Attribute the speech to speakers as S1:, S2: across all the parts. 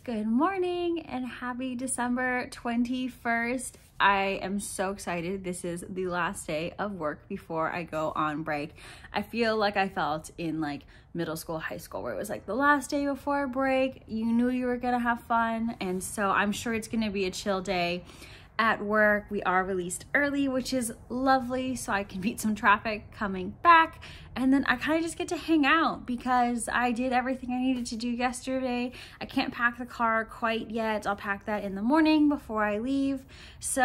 S1: Good morning and happy December 21st. I am so excited. This is the last day of work before I go on break. I feel like I felt in like middle school, high school, where it was like the last day before break. You knew you were gonna have fun. And so I'm sure it's gonna be a chill day at work. We are released early, which is lovely, so I can beat some traffic coming back. And then I kind of just get to hang out because I did everything I needed to do yesterday. I can't pack the car quite yet. I'll pack that in the morning before I leave. So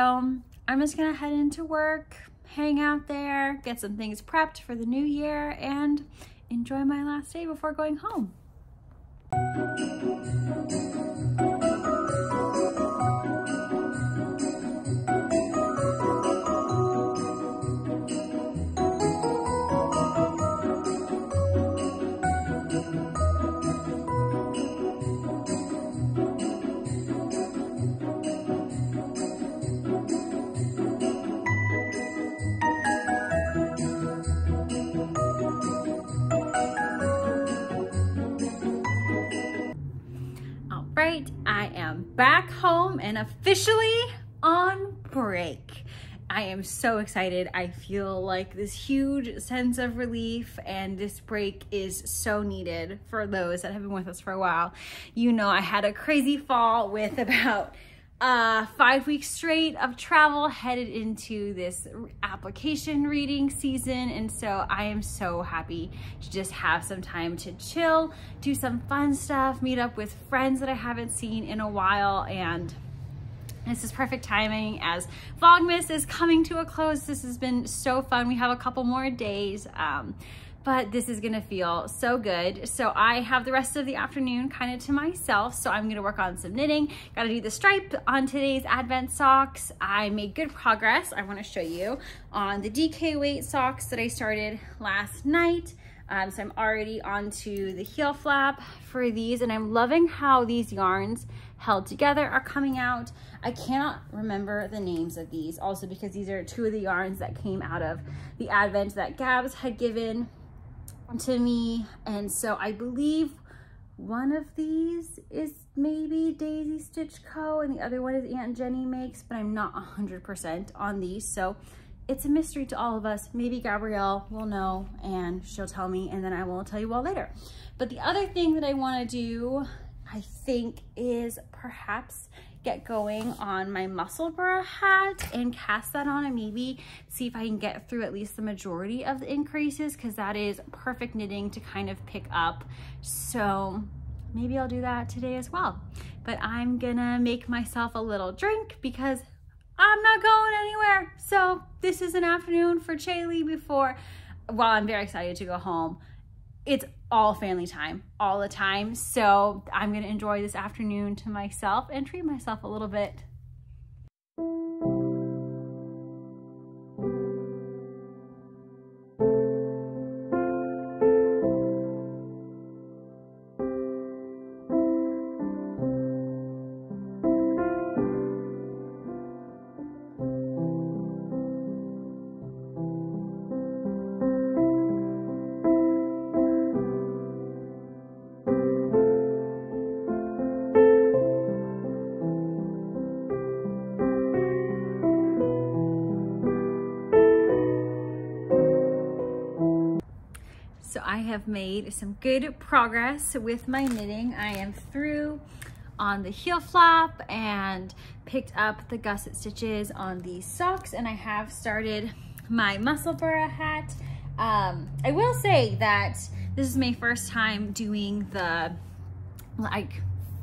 S1: I'm just gonna head into work, hang out there, get some things prepped for the new year, and enjoy my last day before going home. Right, I am back home and officially on break. I am so excited. I feel like this huge sense of relief, and this break is so needed for those that have been with us for a while. You know, I had a crazy fall with about 5 weeks straight of travel headed into this application reading season, and so I am so happy to just have some time to chill, do some fun stuff, meet up with friends that I haven't seen in a while, and this is perfect timing as Vlogmas is coming to a close. This has been so fun. We have a couple more days, but this is gonna feel so good. So I have the rest of the afternoon kind of to myself. So I'm gonna work on some knitting. Gotta do the stripe on today's Advent socks. I made good progress. I wanna show you on the DK weight socks that I started last night. So I'm already onto the heel flap for these, and I'm loving how these yarns held together are coming out. I cannot remember the names of these, also because these are two of the yarns that came out of the Advent that Gabs had given to me. And so I believe one of these is maybe Daisy Stitch Co. and the other one is Aunt Jenny Makes, but I'm not 100% on these. So it's a mystery to all of us. Maybe Gabrielle will know and she'll tell me, and then I will tell you all later. But the other thing that I want to do, I think, is perhaps get going on my Musselburgh hat and cast that on, and maybe see if I can get through at least the majority of the increases, because that is perfect knitting to kind of pick up. So maybe I'll do that today as well. But I'm gonna make myself a little drink because I'm not going anywhere. So this is an afternoon for Chaylee before, while I'm very excited to go home. It's all family time, all the time. So I'm gonna enjoy this afternoon to myself and treat myself a little bit. So I have made some good progress with my knitting. I am through on the heel flap and picked up the gusset stitches on these socks, and I have started my Musselburgh hat. I will say that this is my first time doing the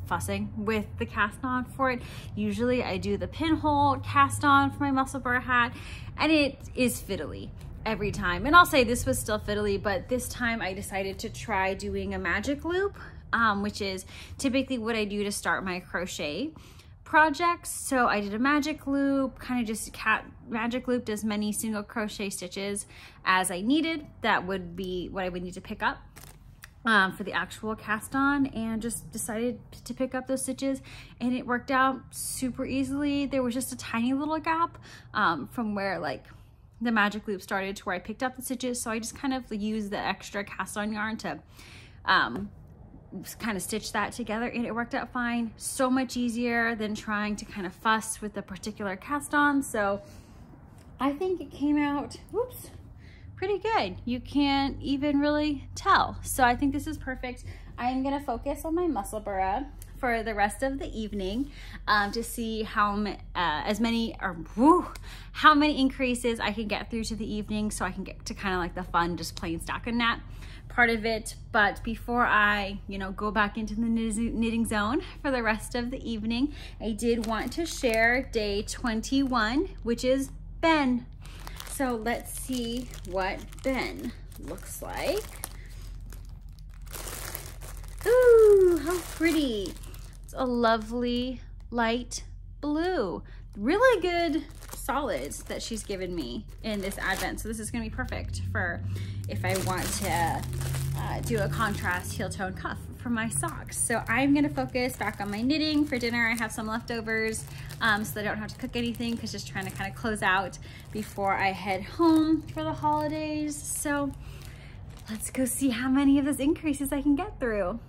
S1: fussing with the cast on for it. Usually I do the pinhole cast on for my Musselburgh hat, and it is fiddly every time. And I'll say this was still fiddly, but this time I decided to try doing a magic loop, which is typically what I do to start my crochet projects. So I did a magic loop, kind of just magic looped as many single crochet stitches as I needed. That would be what I would need to pick up for the actual cast on, and just decided to pick up those stitches, and it worked out super easily. There was just a tiny little gap from where like the magic loop started to where I picked up the stitches, so I just kind of used the extra cast on yarn to kind of stitch that together, and it worked out fine. So much easier than trying to kind of fuss with the particular cast on. So I think it came out, whoops, pretty good. You can't even really tell. So I think this is perfect. I'm gonna focus on my muscle burra for the rest of the evening to see how many increases I can get through to the evening, so I can get to kind of like the fun, just plain stockinette part of it. But before I, go back into the knitting zone for the rest of the evening, I did want to share day 21, which is Ben. So let's see what Ben looks like. Ooh, how pretty. It's a lovely light blue. Really good solids that she's given me in this advent. So this is gonna be perfect for if I want to do a contrast heel tone cuff for my socks. So I'm gonna focus back on my knitting. For dinner, I have some leftovers so that I don't have to cook anything, because just trying to kind of close out before I head home for the holidays. So let's go see how many of those increases I can get through.